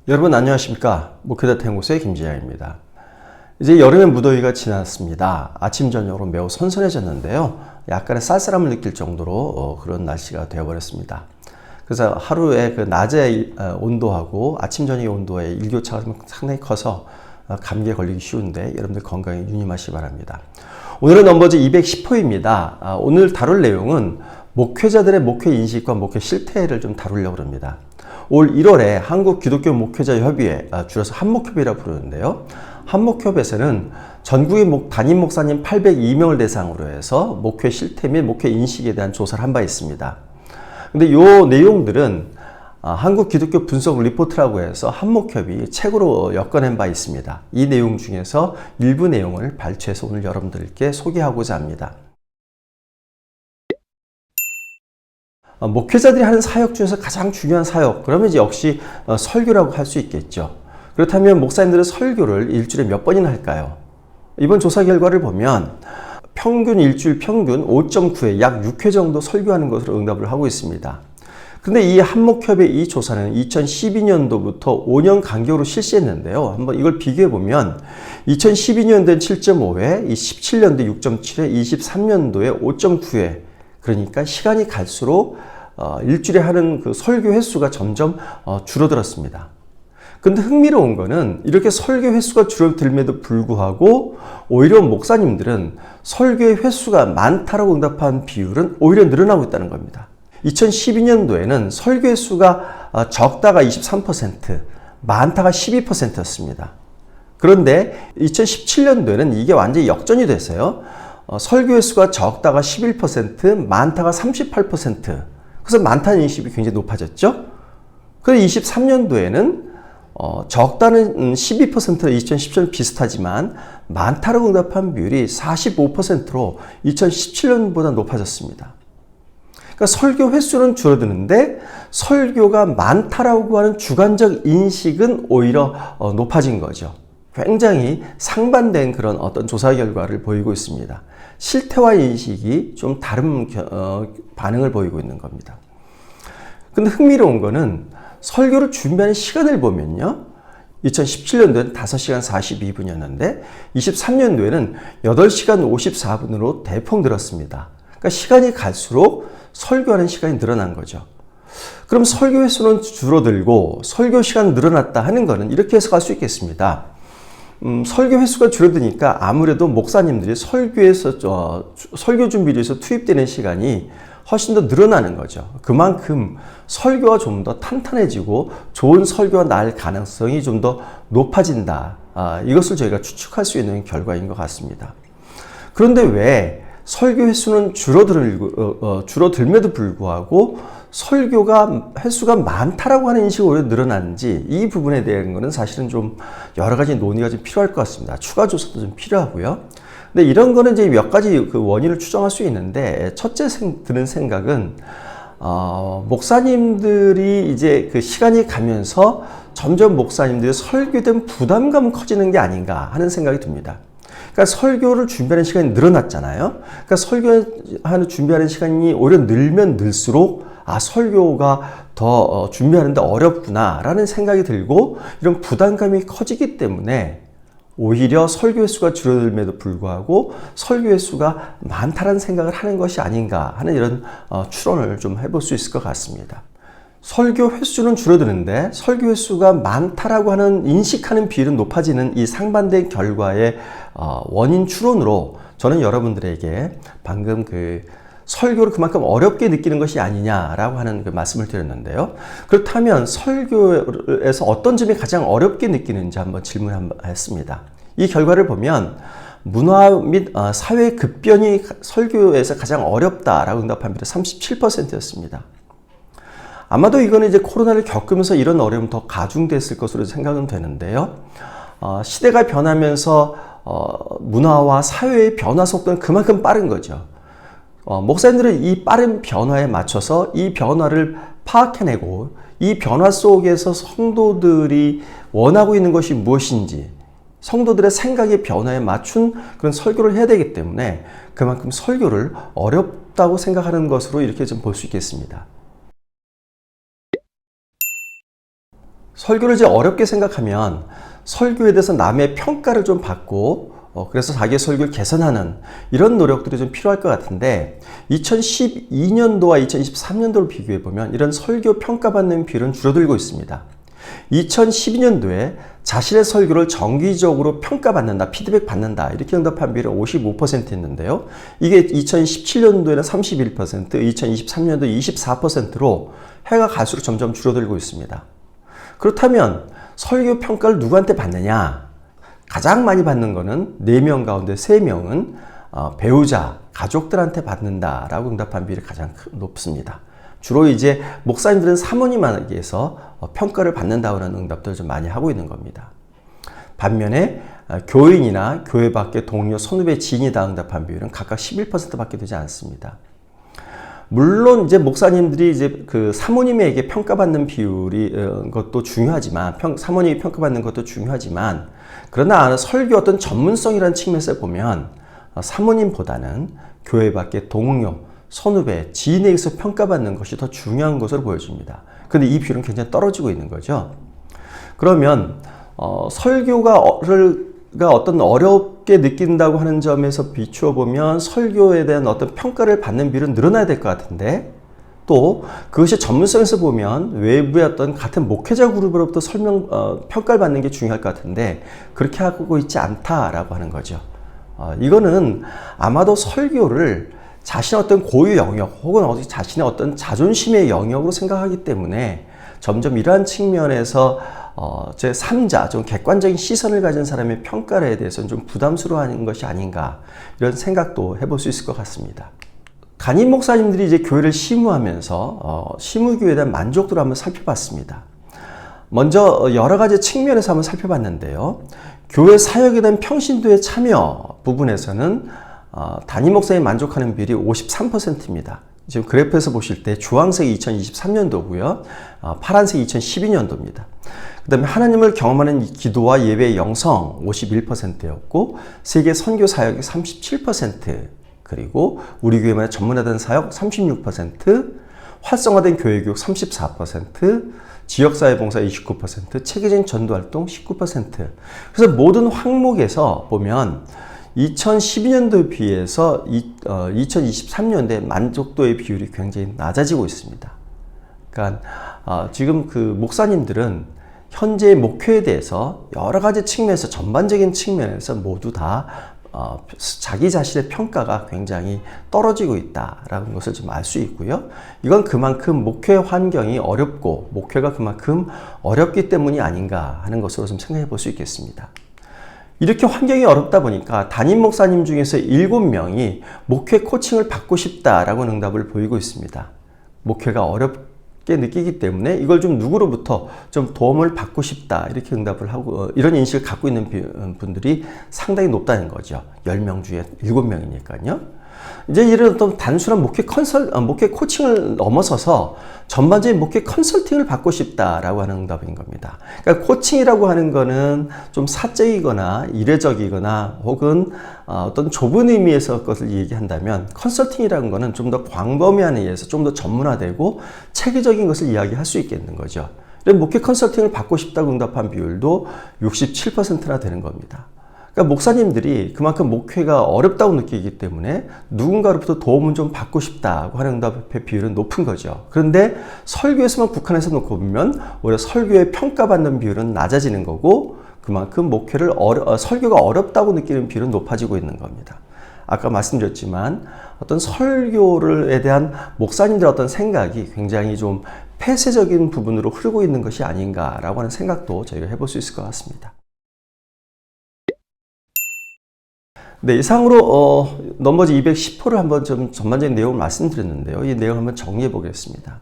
여러분 안녕하십니까? 목회자 탱고스의 김지양입니다. 이제 여름의 무더위가 지났습니다. 아침 저녁으로 매우 선선해졌는데요. 약간의 쌀쌀함을 느낄 정도로 그런 날씨가 되어버렸습니다. 그래서 하루에 그 낮의 온도하고 아침 저녁의 온도의 일교차가 상당히 커서 감기에 걸리기 쉬운데 여러분들 건강에 유념하시기 바랍니다. 오늘은 넘버즈 210호입니다. 오늘 다룰 내용은 목회자들의 목회 인식과 목회 실태를 좀 다루려고 합니다. 올 1월에 한국 기독교 목회자 협의회, 줄여서 한목협이라고 부르는데요. 한목협에서는 전국의 담임 목사님 802명을 대상으로 해서 목회 실태 및 목회 인식에 대한 조사를 한 바 있습니다. 근데 이 내용들은 한국 기독교 분석 리포트라고 해서 한목협이 책으로 엮어낸 바 있습니다. 이 내용 중에서 일부 내용을 발췌해서 오늘 여러분들께 소개하고자 합니다. 목회자들이 하는 사역 중에서 가장 중요한 사역, 그러면 이제 역시 설교라고 할 수 있겠죠. 그렇다면 목사님들은 설교를 일주일에 몇 번이나 할까요? 이번 조사 결과를 보면 평균 일주일 평균 5.9회, 약 6회 정도 설교하는 것으로 응답을 하고 있습니다. 근데 이 한목협의 이 조사는 2012년도부터 5년 간격으로 실시했는데요. 한번 이걸 비교해 보면 2012년도엔 7.5회, 17년도에 6.7회, 23년도에 5.9회. 그러니까 시간이 갈수록 일주일에 하는 그 설교 횟수가 점점 줄어들었습니다. 근데 흥미로운 거는 이렇게 설교 횟수가 줄어들m에도 불구하고 오히려 목사님들은 설교의 횟수가 많다라고 응답한 비율은 오히려 늘어나고 있다는 겁니다. 2012년도에는 설교 횟수가 적다가 23%, 많다가 12%였습니다. 그런데 2017년도에는 이게 완전히 역전이 됐어요. 설교 횟수가 적다가 11%, 많다가 38%. 그래서 많다는 인식이 굉장히 높아졌죠. 그래서 23년도에는 적다는 12%로 2017년 비슷하지만 많다라고 응답한 비율이 45%로 2017년보다 높아졌습니다. 그러니까 설교 횟수는 줄어드는데 설교가 많다라고 하는 주관적 인식은 오히려 높아진 거죠. 굉장히 상반된 그런 어떤 조사 결과를 보이고 있습니다. 실태와 인식이 좀 다른 반응을 보이고 있는 겁니다. 근데 흥미로운 거는 설교를 준비하는 시간을 보면요. 2017년도에는 5시간 42분이었는데 23년도에는 8시간 54분으로 대폭 늘었습니다. 그러니까 시간이 갈수록 설교하는 시간이 늘어난 거죠. 그럼 설교 횟수는 줄어들고 설교 시간이 늘어났다 하는 거는 이렇게 해석할 수 있겠습니다. 설교 횟수가 줄어드니까 아무래도 목사님들이 설교 준비를 위해서 투입되는 시간이 훨씬 더 늘어나는 거죠. 그만큼 설교가 좀 더 탄탄해지고 좋은 설교가 날 가능성이 좀 더 높아진다. 이것을 저희가 추측할 수 있는 결과인 것 같습니다. 그런데 왜 설교 횟수는 줄어들m에도 불구하고 설교가 횟수가 많다라고 하는 인식이 오히려 늘어났는지 이 부분에 대한 거는 사실은 좀 여러 가지 논의가 좀 필요할 것 같습니다. 추가 조사도 좀 필요하고요. 근데 이런 거는 이제 몇 가지 그 원인을 추정할 수 있는데 첫째 드는 생각은 목사님들이 이제 그 시간이 가면서 점점 목사님들이 설교에 대한 부담감은 커지는 게 아닌가 하는 생각이 듭니다. 그러니까 설교를 준비하는 시간이 늘어났잖아요. 그러니까 설교하는 준비하는 시간이 오히려 늘면 늘수록 설교가 더 준비하는데 어렵구나라는 생각이 들고 이런 부담감이 커지기 때문에 오히려 설교 횟수가 줄어들m에도 불구하고 설교 횟수가 많다라는 생각을 하는 것이 아닌가 하는 이런 추론을 좀 해볼 수 있을 것 같습니다. 설교 횟수는 줄어드는데 설교 횟수가 많다라고 하는 인식하는 비율은 높아지는 이 상반된 결과의 원인 추론으로 저는 여러분들에게 방금 그 설교를 그만큼 어렵게 느끼는 것이 아니냐라고 하는 그 말씀을 드렸는데요. 그렇다면 설교에서 어떤 점이 가장 어렵게 느끼는지 한번 질문했습니다. 이 결과를 보면 문화 및 사회 급변이 설교에서 가장 어렵다라고 응답한 비율이 37%였습니다. 아마도 이거는 이제 코로나를 겪으면서 이런 어려움이 더 가중됐을 것으로 생각은 되는데요. 시대가 변하면서 문화와 사회의 변화 속도는 그만큼 빠른 거죠. 목사님들은 이 빠른 변화에 맞춰서 이 변화를 파악해내고 이 변화 속에서 성도들이 원하고 있는 것이 무엇인지 성도들의 생각의 변화에 맞춘 그런 설교를 해야 되기 때문에 그만큼 설교를 어렵다고 생각하는 것으로 이렇게 좀 볼 수 있겠습니다. 설교를 이제 어렵게 생각하면 설교에 대해서 남의 평가를 좀 받고 그래서 자기의 설교를 개선하는 이런 노력들이 좀 필요할 것 같은데 2012년도와 2023년도를 비교해 보면 이런 설교 평가받는 비율은 줄어들고 있습니다. 2012년도에 자신의 설교를 정기적으로 평가받는다, 피드백 받는다 이렇게 응답한 비율은 55%였는데요. 이게 2017년도에는 31%, 2023년도 24%로 해가 갈수록 점점 줄어들고 있습니다. 그렇다면 설교 평가를 누구한테 받느냐? 가장 많이 받는 거는 4명 가운데 3명은 배우자, 가족들한테 받는다라고 응답한 비율이 가장 높습니다. 주로 이제 목사님들은 사모님에게서 평가를 받는다는 응답들을 좀 많이 하고 있는 겁니다. 반면에 교인이나 교회 밖의 동료, 선후배, 지인이다 응답한 비율은 각각 11%밖에 되지 않습니다. 물론 이제 목사님들이 이제 그 사모님에게 평가받는 비율이 것도 중요하지만 사모님이 평가받는 것도 중요하지만 그러나 설교 어떤 전문성이라는 측면에서 보면 사모님보다는 교회 밖의 동료, 선후배, 지인에게서 평가받는 것이 더 중요한 것으로 보여집니다. 그런데 이 비율은 굉장히 떨어지고 있는 거죠. 그러면 설교가 어떤 어렵게 느낀다고 하는 점에서 비추어 보면 설교에 대한 어떤 평가를 받는 비율은 늘어나야 될 것 같은데 또 그것이 전문성에서 보면 외부의 어떤 같은 목회자 그룹으로부터 평가를 받는 게 중요할 것 같은데 그렇게 하고 있지 않다라고 하는 거죠. 이거는 아마도 설교를 자신의 어떤 고유 영역 혹은 자신의 어떤 자존심의 영역으로 생각하기 때문에 점점 이러한 측면에서 제 3자, 좀 객관적인 시선을 가진 사람의 평가에 대해서는 좀 부담스러워하는 것이 아닌가 이런 생각도 해볼 수 있을 것 같습니다. 간임 목사님들이 이제 교회를 심우하면서 심우교회에 대한 만족도를 한번 살펴봤습니다. 먼저 여러 가지 측면에서 한번 살펴봤는데요. 교회 사역에 대한 평신도의 참여 부분에서는 담임 목사님이 만족하는 비율이 53%입니다. 지금 그래프에서 보실 때 주황색이 2023년도고요. 파란색이 2012년도입니다. 그 다음에 하나님을 경험하는 기도와 예배의 영성 51%였고 세계 선교 사역이 37%, 그리고 우리 교회만의 전문화된 사역 36%, 활성화된 교회교육 34%, 지역사회 봉사 29%, 체계적인 전도활동 19%. 그래서 모든 항목에서 보면 2012년도에 비해서 2023년도에 만족도의 비율이 굉장히 낮아지고 있습니다. 그러니까 지금 그 목사님들은 현재 목회에 대해서 여러 가지 측면에서 전반적인 측면에서 모두 다 자기 자신의 평가가 굉장히 떨어지고 있다라는 것을 좀 알 수 있고요. 이건 그만큼 목회 환경이 어렵고 목회가 그만큼 어렵기 때문이 아닌가 하는 것으로 좀 생각해 볼 수 있겠습니다. 이렇게 환경이 어렵다 보니까 담임 목사님 중에서 7명이 목회 코칭을 받고 싶다라고 응답을 보이고 있습니다. 목회가 어렵게 느끼기 때문에 이걸 좀 누구로부터 좀 도움을 받고 싶다 이렇게 응답을 하고 이런 인식을 갖고 있는 분들이 상당히 높다는 거죠. 10명 중에 7명이니까요. 이제 이런 어떤 단순한 목회 코칭을 넘어서서 전반적인 목회 컨설팅을 받고 싶다라고 하는 응답인 겁니다. 그러니까 코칭이라고 하는 거는 좀 사적이거나 이례적이거나 혹은 어떤 좁은 의미에서 것을 얘기한다면 컨설팅이라는 거는 좀 더 광범위한 의미에서 좀 더 전문화되고 체계적인 것을 이야기할 수 있겠는 거죠. 목회 컨설팅을 받고 싶다고 응답한 비율도 67%나 되는 겁니다. 그러니까 목사님들이 그만큼 목회가 어렵다고 느끼기 때문에 누군가로부터 도움을 좀 받고 싶다고 하는 응답의 비율은 높은 거죠. 그런데 설교에서만 국한해서 놓고 보면 오히려 설교의 평가받는 비율은 낮아지는 거고 그만큼 설교가 어렵다고 느끼는 비율은 높아지고 있는 겁니다. 아까 말씀드렸지만 어떤 설교에 대한 목사님들의 어떤 생각이 굉장히 좀 폐쇄적인 부분으로 흐르고 있는 것이 아닌가라고 하는 생각도 저희가 해볼 수 있을 것 같습니다. 네, 이상으로 넘버즈 210호를 한번 좀 전반적인 내용을 말씀드렸는데요. 이 내용을 한번 정리해 보겠습니다.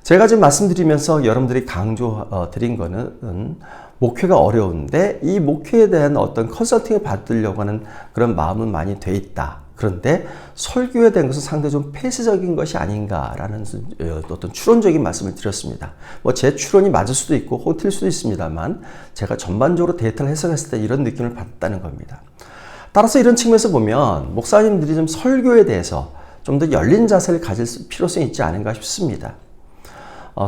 제가 지금 말씀드리면서 여러분들이 강조드린 거는 목회가 어려운데 이 목회에 대한 어떤 컨설팅을 받으려고 하는 그런 마음은 많이 돼 있다. 그런데 설교에 대한 것은 상당히 좀 폐쇄적인 것이 아닌가라는 어떤 추론적인 말씀을 드렸습니다. 제 추론이 맞을 수도 있고 혹은 틀릴 수도 있습니다만 제가 전반적으로 데이터를 해석했을 때 이런 느낌을 받았다는 겁니다. 따라서 이런 측면에서 보면 목사님들이 좀 설교에 대해서 좀 더 열린 자세를 가질 필요성이 있지 않은가 싶습니다.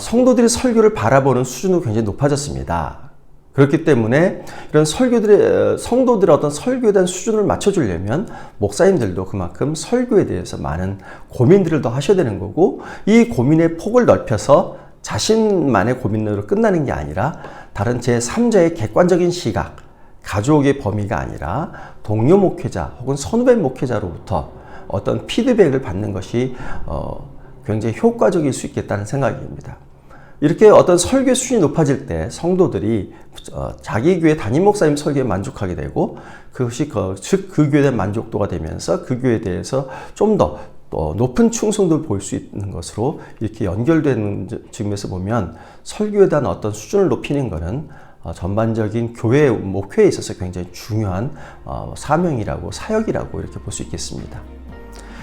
성도들이 설교를 바라보는 수준도 굉장히 높아졌습니다. 그렇기 때문에 이런 성도들의 어떤 설교에 대한 수준을 맞춰주려면 목사님들도 그만큼 설교에 대해서 많은 고민들을 더 하셔야 되는 거고, 이 고민의 폭을 넓혀서 자신만의 고민으로 끝나는 게 아니라 다른 제3자의 객관적인 시각, 가족의 범위가 아니라 동료 목회자 혹은 선후배 목회자로부터 어떤 피드백을 받는 것이 굉장히 효과적일 수 있겠다는 생각입니다. 이렇게 어떤 설교 수준이 높아질 때 성도들이 자기 교회 담임 목사님 설교에 만족하게 되고, 그것이 즉 그 교회에 대한 만족도가 되면서 그 교회에 대해서 좀 더 높은 충성도를 보일 수 있는 것으로 이렇게 연결되는 측면에서 보면 설교에 대한 어떤 수준을 높이는 것은 전반적인 교회 목회에 있어서 굉장히 중요한 사명이라고, 사역이라고 이렇게 볼 수 있겠습니다.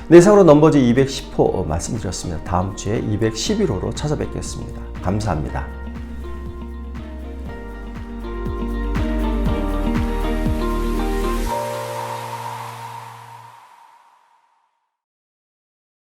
네, 이상으로 넘버즈 210호 말씀드렸습니다. 다음 주에 211호로 찾아뵙겠습니다. 감사합니다.